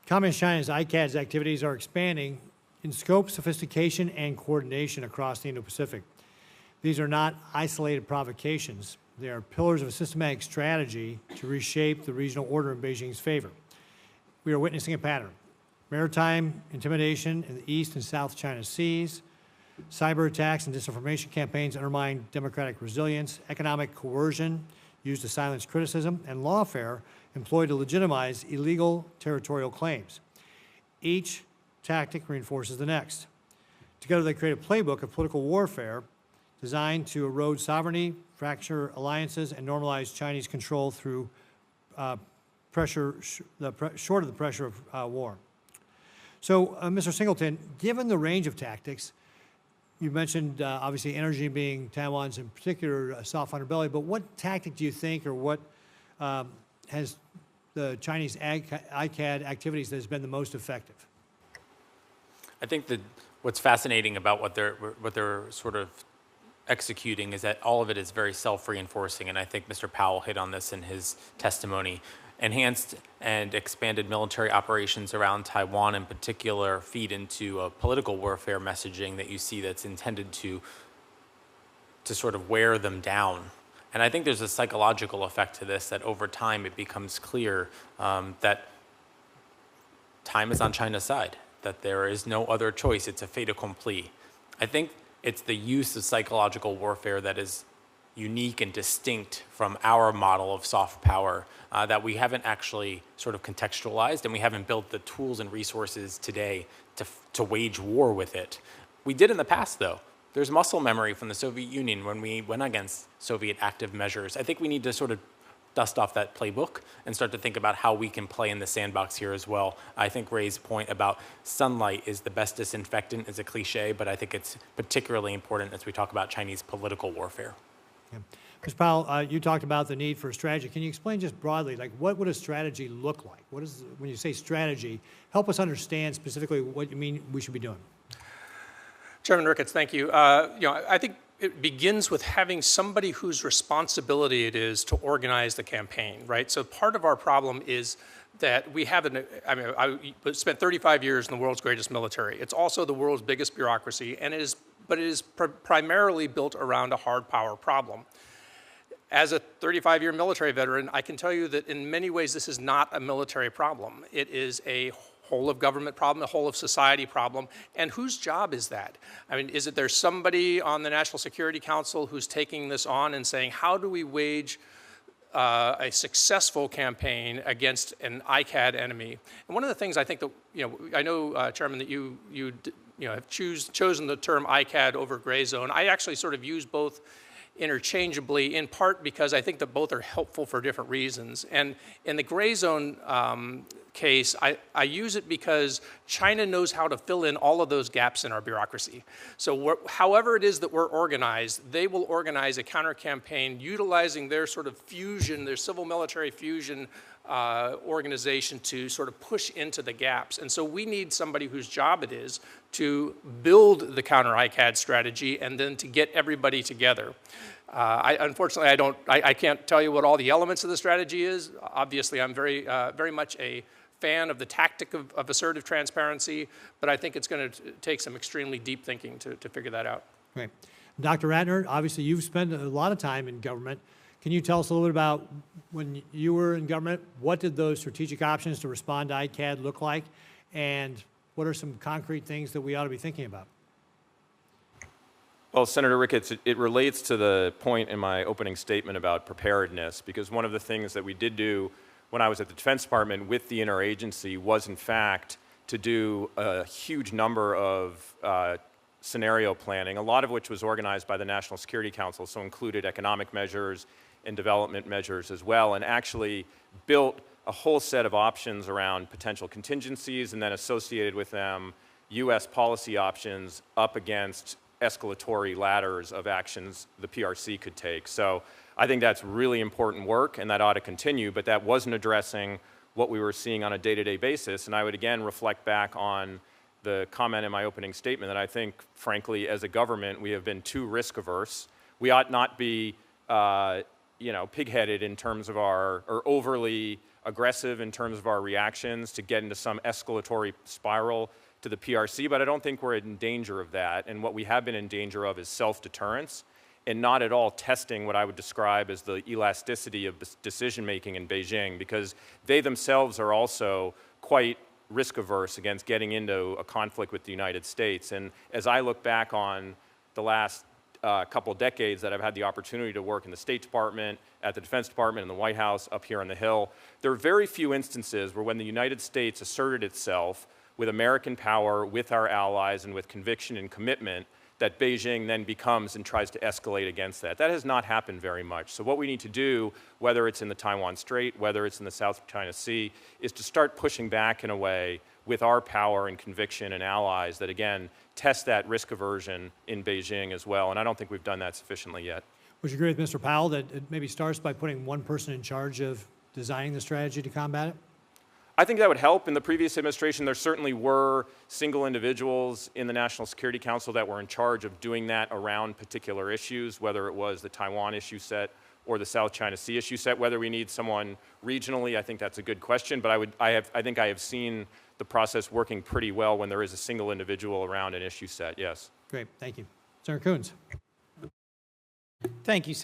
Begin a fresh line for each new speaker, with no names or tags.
Communist China's ICAD's activities are expanding in scope, sophistication, and coordination across the Indo-Pacific. These are not isolated provocations. They are pillars of a systematic strategy to reshape the regional order in Beijing's favor. We are witnessing a pattern: maritime intimidation in the East and South China Seas, cyber attacks and disinformation campaigns undermine democratic resilience, economic coercion used to silence criticism, and lawfare employed to legitimize illegal territorial claims. Each tactic reinforces the next. Together they create a playbook of political warfare designed to erode sovereignty, fracture alliances, and normalize Chinese control through short of the pressure of war. So, Mr. Singleton, given the range of tactics, you mentioned obviously energy being Taiwan's in particular soft underbelly, but what tactic do you think, or what has the Chinese ICAD activities that has been the most effective?
I think that what's fascinating about what they're sort of executing is that all of it is very self-reinforcing, and I think Mr. Powell hit on this in his testimony. Enhanced and expanded military operations around Taiwan in particular feed into a political warfare messaging that you see that's intended to sort of wear them down. And I think there's a psychological effect to this, that over time it becomes clear that time is on China's side, that there is no other choice. It's a fait accompli. I think it's the use of psychological warfare that is unique and distinct from our model of soft power that we haven't actually sort of contextualized, and we haven't built the tools and resources today to wage war with it. We did in the past, though. There's muscle memory from the Soviet Union when we went against Soviet active measures. I think we need to sort of dust off that playbook and start to think about how we can play in the sandbox here as well. I think Ray's point about sunlight is the best disinfectant is a cliche, but I think it's particularly important as we talk about Chinese political warfare.
Yeah. Ms. Powell, you talked about the need for a strategy. Can you explain just broadly, like, what would a strategy look like? What is, when you say strategy, help us understand specifically what you mean we should be doing.
Chairman Ricketts, thank you. I think it begins with having somebody whose responsibility it is to organize the campaign, right? So part of our problem is that we have I spent 35 years in the world's greatest military. It's also the world's biggest bureaucracy, and it is primarily built around a hard power problem. As a 35-year military veteran, I can tell you that in many ways this is not a military problem. It is a whole of government problem, a whole of society problem. And whose job is that? I mean, is it there's somebody on the National Security Council who's taking this on and saying, how do we wage a successful campaign against an ICAD enemy? And one of the things I think that, I know, Chairman, that you have chosen the term ICAD over gray zone. I actually sort of use both interchangeably, in part because I think that both are helpful for different reasons. And in the gray zone case, I use it because China knows how to fill in all of those gaps in our bureaucracy. So however it is that we're organized, they will organize a counter-campaign utilizing their sort of fusion, their civil-military fusion organization to sort of push into the gaps. And so we need somebody whose job it is to build the counter-ICAD strategy and then to get everybody together. Unfortunately, I can't tell you what all the elements of the strategy is. Obviously, I'm very much a fan of the tactic of assertive transparency, but I think it's going to take some extremely deep thinking to figure that out.
Right. Dr. Ratner, obviously you've spent a lot of time in government. Can you tell us a little bit about when you were in government, what did those strategic options to respond to ICAD look like, and what are some concrete things that we ought to be thinking about?
Well, Senator Ricketts, it relates to the point in my opening statement about preparedness, because one of the things that we did do when I was at the Defense Department with the interagency was, in fact, to do a huge number of scenario planning, a lot of which was organized by the National Security Council, so included economic measures and development measures as well, and actually built a whole set of options around potential contingencies and then associated with them U.S. policy options up against escalatory ladders of actions the PRC could take. So I think that's really important work, and that ought to continue, but that wasn't addressing what we were seeing on a day-to-day basis. And I would again reflect back on the comment in my opening statement that I think, frankly, as a government, we have been too risk-averse. We ought not be, pig-headed in terms of or overly aggressive in terms of our reactions to get into some escalatory spiral to the PRC, but I don't think we're in danger of that. And what we have been in danger of is self-deterrence and not at all testing what I would describe as the elasticity of decision-making in Beijing, because they themselves are also quite risk-averse against getting into a conflict with the United States. And as I look back on the last couple decades that I've had the opportunity to work in the State Department, at the Defense Department, in the White House, up here on the Hill, there are very few instances where when the United States asserted itself with American power, with our allies, and with conviction and commitment, that Beijing then becomes and tries to escalate against that. That has not happened very much. So what we need to do, whether it's in the Taiwan Strait, whether it's in the South China Sea, is to start pushing back in a way with our power and conviction and allies that, again, test that risk aversion in Beijing as well. And I don't think we've done that sufficiently yet.
Would you agree with Mr. Powell that it maybe starts by putting one person in charge of designing the strategy to combat it?
I think that would help. In the previous administration, there certainly were single individuals in the National Security Council that were in charge of doing that around particular issues, whether it was the Taiwan issue set or the South China Sea issue set. Whether we need someone regionally, I think that's a good question, but I think I have seen the process working pretty well when there is a single individual around an issue set, yes.
Great, thank you. Senator Coons.
Thank you,